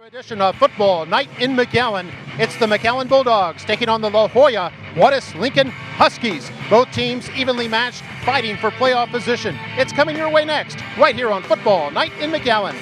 Edition of Football Night in McAllen. It's the McAllen Bulldogs taking on the La Joya Juarez-Lincoln Huskies. Both teams evenly matched, fighting for playoff position. It's coming your way next, right here on Football Night in McAllen.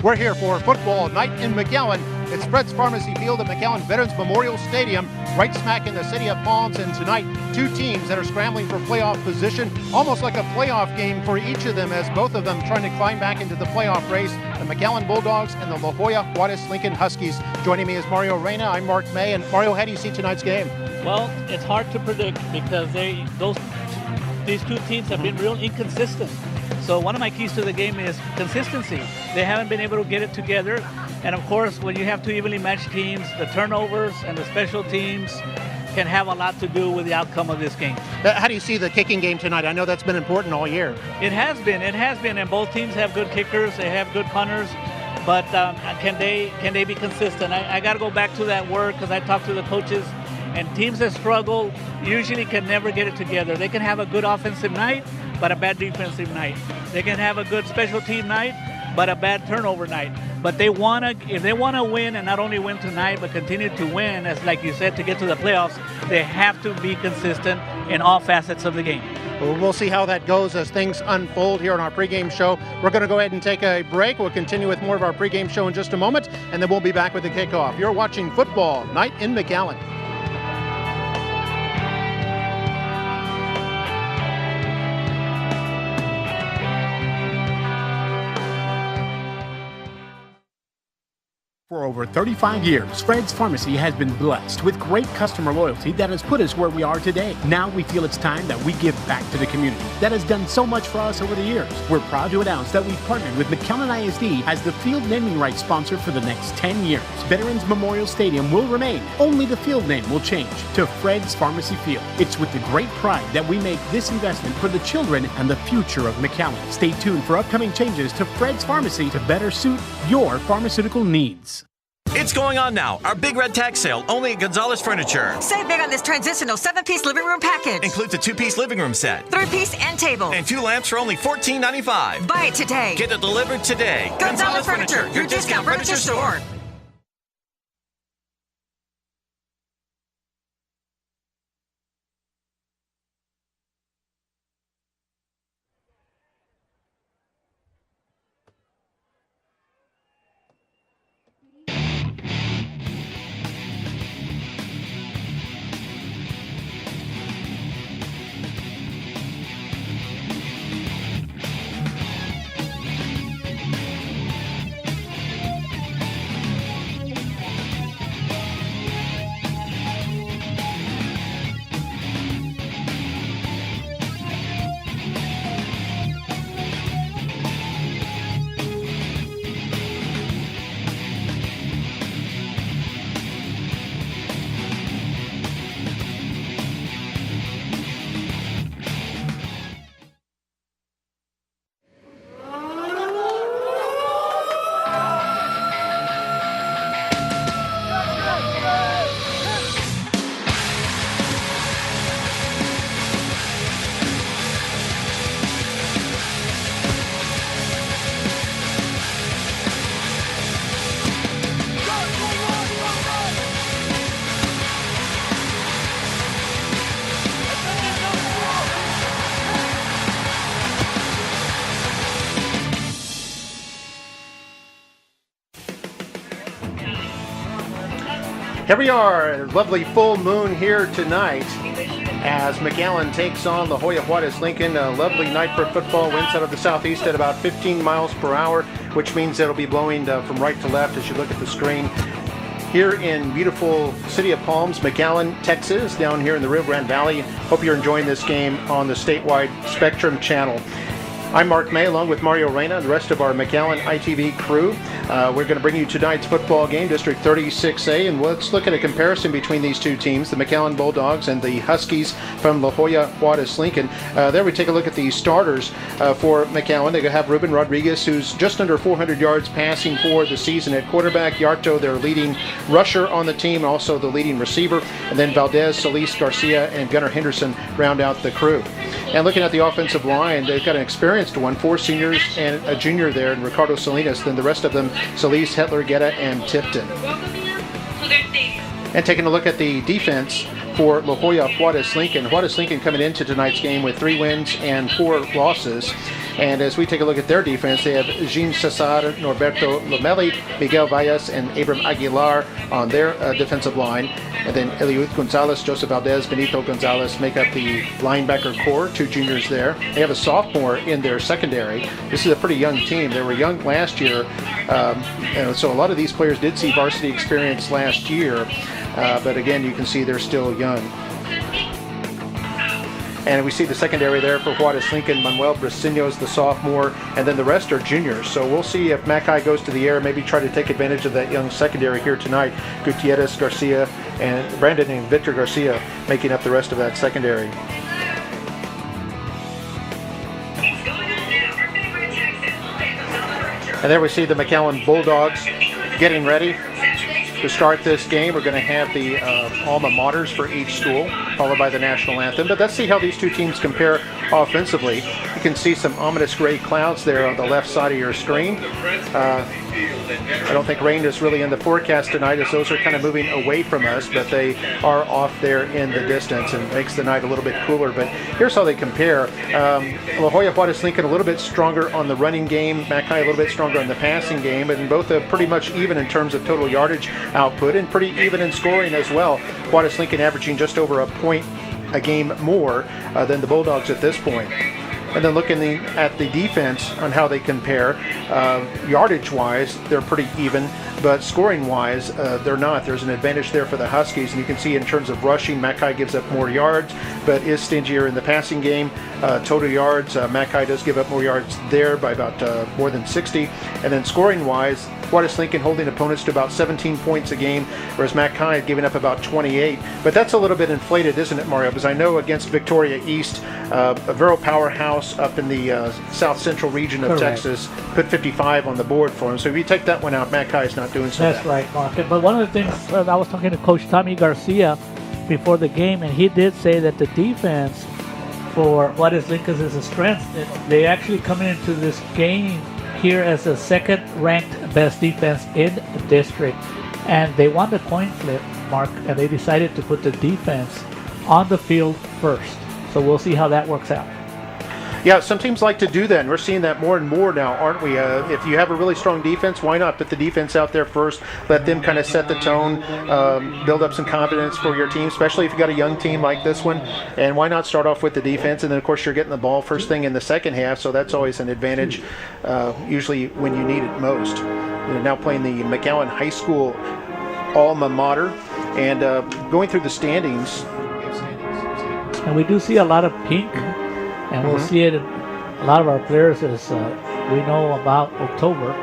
We're here for Football Night in McAllen. It's Fred's Pharmacy Field at McAllen Veterans Memorial Stadium, right smack in the city of Palms. And tonight, two teams that are scrambling for playoff position, almost like a playoff game for each of them, as both of them trying to climb back into the playoff race. The McAllen Bulldogs and the La Joya Juarez-Lincoln Huskies. Joining me is Mario Reyna. I'm Mark May. And Mario, how do you see tonight's game? Well, it's hard to predict because these two teams have been real inconsistent. So one of my keys to the game is consistency. They haven't been able to get it together. And of course, when you have two evenly matched teams, the turnovers and the special teams can have a lot to do with the outcome of this game. How do you see the kicking game tonight? I know that's been important all year. It has been, and both teams have good kickers, they have good punters, but can they be consistent? I got to go back to that word because I talked to the coaches, and teams that struggle usually can never get it together. They can have a good offensive night, but a bad defensive night. They can have a good special team night, but a bad turnover night. But if they want to win, and not only win tonight, but continue to win, as like you said, to get to the playoffs, they have to be consistent in all facets of the game. Well, we'll see how that goes as things unfold here on our pregame show. We're going to go ahead and take a break. We'll continue with more of our pregame show in just a moment, and then we'll be back with the kickoff. You're watching Football Night in McAllen. For over 35 years, Fred's Pharmacy has been blessed with great customer loyalty that has put us where we are today. Now we feel it's time that we give back to the community that has done so much for us over the years. We're proud to announce that we've partnered with McAllen ISD as the field naming rights sponsor for the next 10 years. Veterans Memorial Stadium will remain. Only the field name will change to Fred's Pharmacy Field. It's with the great pride that we make this investment for the children and the future of McAllen. Stay tuned for upcoming changes to Fred's Pharmacy to better suit your pharmaceutical needs. It's going on now. Our big red tax sale, only at Gonzalez Furniture. Save big on this transitional 7-piece living room package. Includes a 2-piece living room set, 3-piece end table, and 2 lamps for only $14.95. Buy it today. Get it delivered today. Gonzalez Furniture, your discount furniture store. Here we are, lovely full moon here tonight as McAllen takes on the Joya Juarez-Lincoln. A lovely night for football. Winds out of the southeast at about 15 miles per hour, which means it'll be blowing from right to left as you look at the screen. here in beautiful City of Palms, McAllen, Texas, down here in the Rio Grande Valley. Hope you're enjoying this game on the statewide Spectrum channel. I'm Mark May, along with Mario Reyna and the rest of our McAllen ITV crew. We're going to bring you tonight's football game, District 36A, and let's look at a comparison between these two teams, the McAllen Bulldogs and the Huskies from La Joya, Juarez-Lincoln. There we take a look at the starters for McAllen. They have Ruben Rodriguez, who's just under 400 yards passing for the season at quarterback. Yarto, their leading rusher on the team, also the leading receiver. And then Valdez, Solis, Garcia, and Gunnar Henderson round out the crew. And looking at the offensive line, they've got an experienced one, 4 seniors and a junior there, and Ricardo Salinas. Then the rest of them, Solis, Hetler, Guetta, and Tipton. And taking a look at the defense for La Joya Juarez-Lincoln. Juarez-Lincoln coming into tonight's game with 3 wins and 4 losses. And as we take a look at their defense, they have Jean Cesar, Norberto Lomelli, Miguel Valles, and Abram Aguilar on their defensive line. And then Eliud Gonzalez, Joseph Valdez, Benito Gonzalez make up the linebacker core, 2 juniors there. They have a sophomore in their secondary. This is a pretty young team. They were young last year, and so a lot of these players did see varsity experience last year. But again, you can see they're still young. And we see the secondary there for Juarez-Lincoln, Manuel Briceños, the sophomore, and then the rest are juniors. So we'll see if Mackay goes to the air, maybe try to take advantage of that young secondary here tonight. Gutierrez, Garcia, and Brandon and Victor Garcia making up the rest of that secondary. And there we see the McAllen Bulldogs getting ready to start this game. We're going to have the alma maters for each school, followed by the national anthem. But let's see how these two teams compare offensively. You can see some ominous gray clouds there on the left side of your screen. I don't think rain is really in the forecast tonight, as those are kind of moving away from us, but they are off there in the distance and makes the night a little bit cooler. But here's how they compare. La Joya Juarez-Lincoln a little bit stronger on the running game, Mackay a little bit stronger on the passing game, and both are pretty much even in terms of total yardage output and pretty even in scoring as well. Juarez-Lincoln averaging just over a point a game more than the Bulldogs at this point. And then looking at the defense on how they compare, yardage-wise, they're pretty even, but scoring-wise, they're not. There's an advantage there for the Huskies, and you can see in terms of rushing, Mackay gives up more yards, but is stingier in the passing game. Total yards, Mackay does give up more yards there by about more than 60. And then scoring-wise, Juarez-Lincoln holding opponents to about 17 points a game, whereas Mackay giving up about 28. But that's a little bit inflated, isn't it, Mario? Because I know against Victoria East, a Vero powerhouse up in the south central region of Texas, put 55 on the board for him. So if you take that one out, Mackay is not doing so bad. That's right, Mark. But one of the things, I was talking to Coach Tommy Garcia before the game, and he did say that the defense for Juarez-Lincoln is a strength. They actually come into this game here as the second-ranked best defense in the district, and they won the coin flip, Mark, and they decided to put the defense on the field first. So we'll see how that works out. Yeah, some teams like to do that, and we're seeing that more and more now, aren't we? If you have a really strong defense, why not put the defense out there first, let them kind of set the tone, build up some confidence for your team, especially if you got a young team like this one, and why not start off with the defense, and then of course you're getting the ball first thing in the second half, so that's always an advantage, usually when you need it most. You're now playing the McAllen High School alma mater, and going through the standings. And we do see a lot of pink, and we'll see it in a lot of our players as we know about October.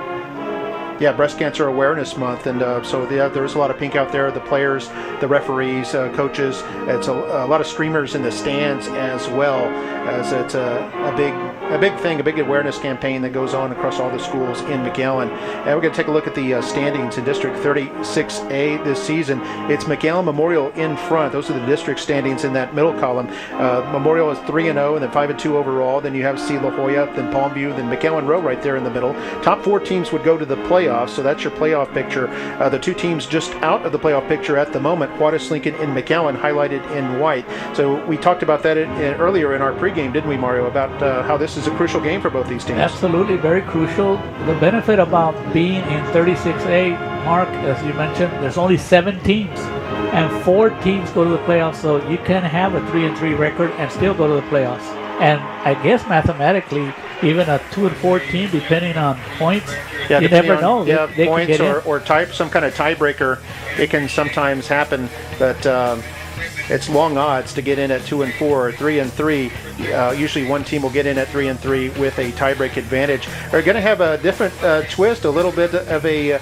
Yeah, Breast Cancer Awareness Month, and so there's a lot of pink out there. The players, the referees, coaches. It's a lot of streamers in the stands as well, as it's a big thing, a big awareness campaign that goes on across all the schools in McAllen. And we're going to take a look at the standings in District 36A this season. It's McAllen Memorial in front. Those are the district standings in that middle column. Memorial is 3-0 and then 5-2 overall. Then you have C. La Joya, then Palmview, then McAllen Row right there in the middle. Top 4 teams would go to the playoffs, so that's your playoff picture. The 2 teams just out of the playoff picture at the moment, Juarez-Lincoln and McAllen, highlighted in white. So we talked about that earlier in our pregame, didn't we, Mario, about how this is a crucial game for both these teams. Absolutely, very crucial. The benefit about being in 36A, Mark, as you mentioned, there's only 7 teams, and 4 teams go to the playoffs, so you can have a 3-3 record and still go to the playoffs. And I guess mathematically, even a 2-4 team, depending on points. Yeah, you never know. Yeah, they points can get or some kind of tiebreaker. It can sometimes happen, but it's long odds to get in at 2-4 or 3-3. Usually one team will get in at 3-3 with a tiebreak advantage. We're going to have a different twist, a little bit of a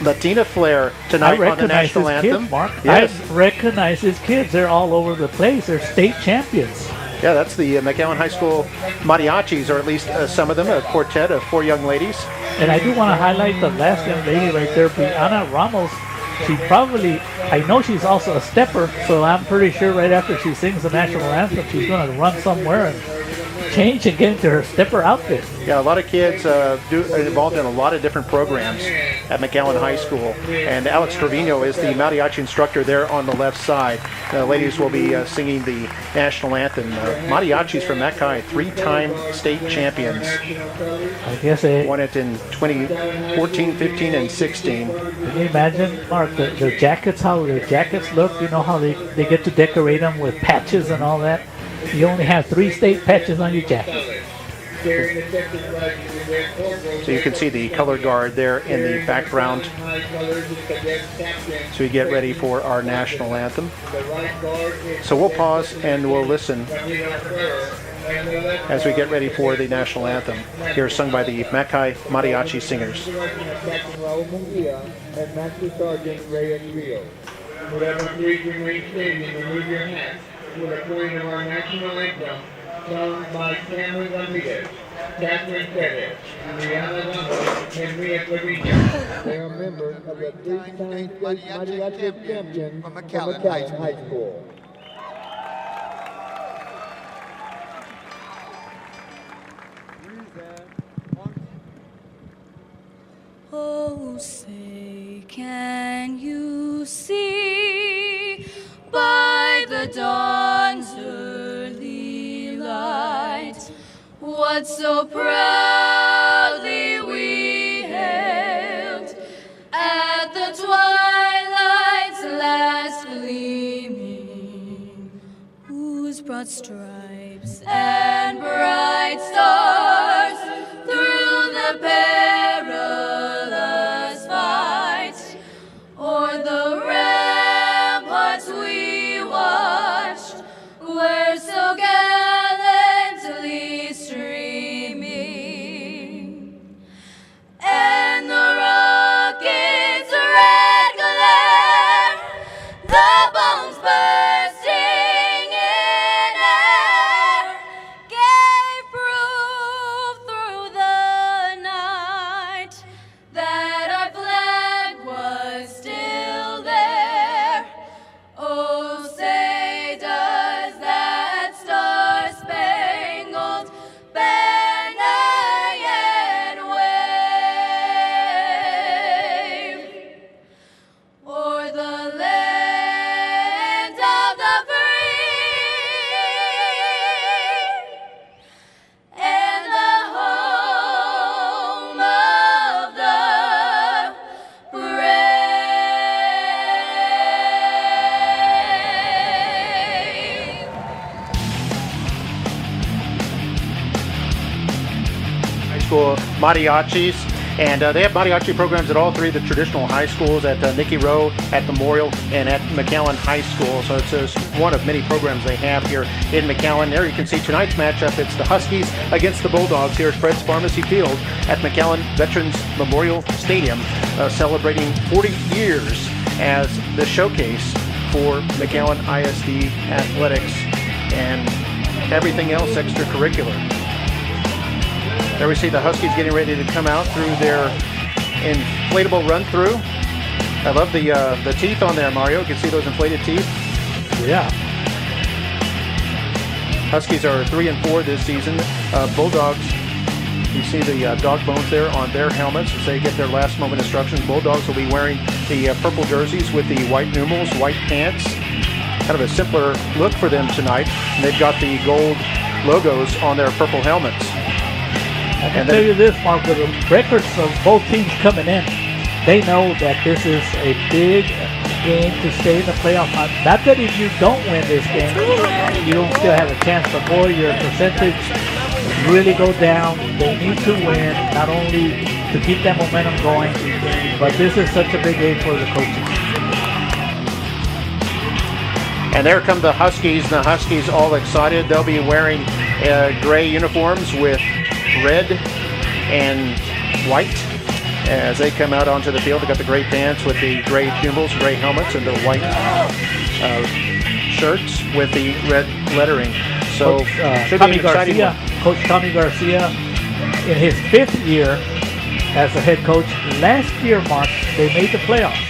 Latina flair tonight on the national anthem. Kids, Mark. Yes. I recognize his kids. They're all over the place. They're state champions. Yeah, that's the McAllen High School mariachis, or at least some of them, a quartet of 4 young ladies. And I do want to highlight the last young lady right there, Brianna Ramos. She probably, I know she's also a stepper, so I'm pretty sure right after she sings the national anthem, she's going to run somewhere and change and get into her stepper outfit. Yeah, a lot of kids are involved in a lot of different programs at McAllen High School. And Alex Trevino is the mariachi instructor there on the left side. The ladies will be singing the national anthem. Mariachis from Mackay, 3-time state champions. I guess they won it in 2014, 15, and 16. Can you imagine, Mark, their jackets, how their jackets look? You know how they get to decorate them with patches and all that? You only have 3 state patches on your jacket. So you can see the color guard there in the background. So we get ready for our national anthem. So we'll pause and we'll listen as we get ready for the national anthem. Here sung by the Mackay Mariachi Singers. With a point of our national anthem, sung by Cameron Ramirez, Catherine Perez, Rihanna Ramos, Henriette Lavina. They are members of the 3-time state mariachi champion from McAllen High School. Oh, say, can you see by the dawn's early light what so proudly we hailed at the twilight's last gleaming, whose broad stripes and bright stars through the perilous fight o'er the ramparts we watched were so gallantly streaming, and the rocket's red glare, the bombs bursting in air, gave proof through the night that our flag was still there. Oh, say does that star-spangled banner yet wave o'er the land of the free and the home of the brave. High school mariachis, and they have mariachi programs at all 3 of the traditional high schools, at Nicky Rowe, at Memorial, and at McAllen High School. So it's just one of many programs they have here in McAllen. There you can see tonight's matchup. It's the Huskies against the Bulldogs here at Fred's Pharmacy Field at McAllen Veterans Memorial Stadium, celebrating 40 years as the showcase for McAllen ISD athletics and everything else extracurricular. There we see the Huskies getting ready to come out through their inflatable run-through. I love the teeth on there, Mario. You can see those inflated teeth. Yeah. Huskies are 3-4 this season. Bulldogs, you see the dog bones there on their helmets as they get their last moment instructions. Bulldogs will be wearing the purple jerseys with the white numerals, white pants. Kind of a simpler look for them tonight. And they've got the gold logos on their purple helmets. I can tell you this, Mark, with the records of both teams coming in, they know that this is a big game to stay in the playoff hunt. Not that if you don't win this game, you don't still have a chance, but boy, your percentage really go down. They need to win, not only to keep that momentum going, but this is such a big game for the coaches. And there come the Huskies. The Huskies all excited. They'll be wearing gray uniforms with red and white as they come out onto the field. They got the gray pants with the gray gimbals, gray helmets, and the white shirts with the red lettering. So should be an exciting one. Coach Tommy Garcia, in his 5th year as the head coach, last year, Mark, they made the playoffs.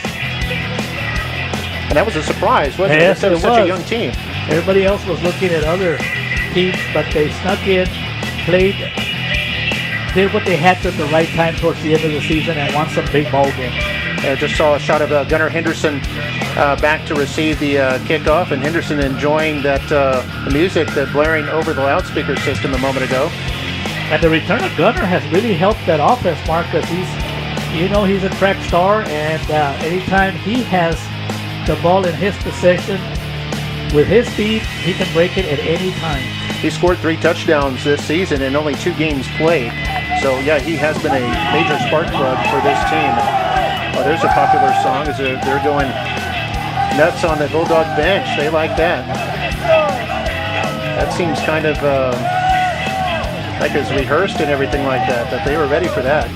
And that was a surprise, wasn't it? Yes, it was. Such a young team. Everybody else was looking at other teams, but they snuck in, played, did what they had to at the right time towards the end of the season, and won some big ball games. I just saw a shot of Gunnar Henderson back to receive the kickoff, and Henderson enjoying that the music that blaring over the loudspeaker system a moment ago. And the return of Gunnar has really helped that offense, Mark, because he's a track star, and anytime he has the ball in his possession, with his speed, he can break it at any time. He scored 3 touchdowns this season in only 2 games played. So, yeah, he has been a major spark plug for this team. Oh, there's a popular song as they're going nuts on the Bulldog bench. They like that. That seems kind of like it's rehearsed and everything like that they were ready for that.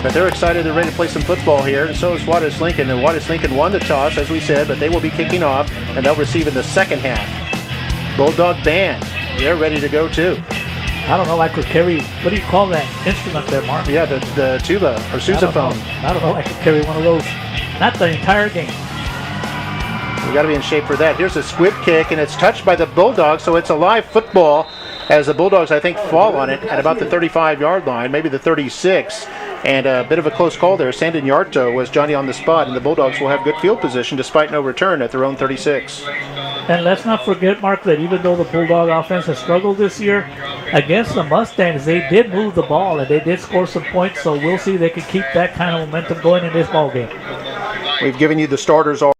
But they're excited. They're ready to play some football here, and so is Juarez-Lincoln. And Juarez-Lincoln won the toss, as we said, but they will be kicking off, and they'll receive in the second half. Bulldog band, they're ready to go too. I don't know, I could carry, what do you call that instrument there, Mark? Yeah, the tuba or sousaphone. I don't know, I could carry one of those. Not the entire game. We got to be in shape for that. Here's a squib kick, and it's touched by the Bulldogs, so it's a live football as the Bulldogs, I think, fall on it at about the 35-yard line, maybe the 36. And a bit of a close call there. Sandin Yarto was Johnny on the spot, and the Bulldogs will have good field position despite no return at their own 36. And let's not forget, Mark, that even though the Bulldog offense has struggled this year, against the Mustangs, they did move the ball, and they did score some points, so we'll see if they can keep that kind of momentum going in this ball game. We've given you the starters all.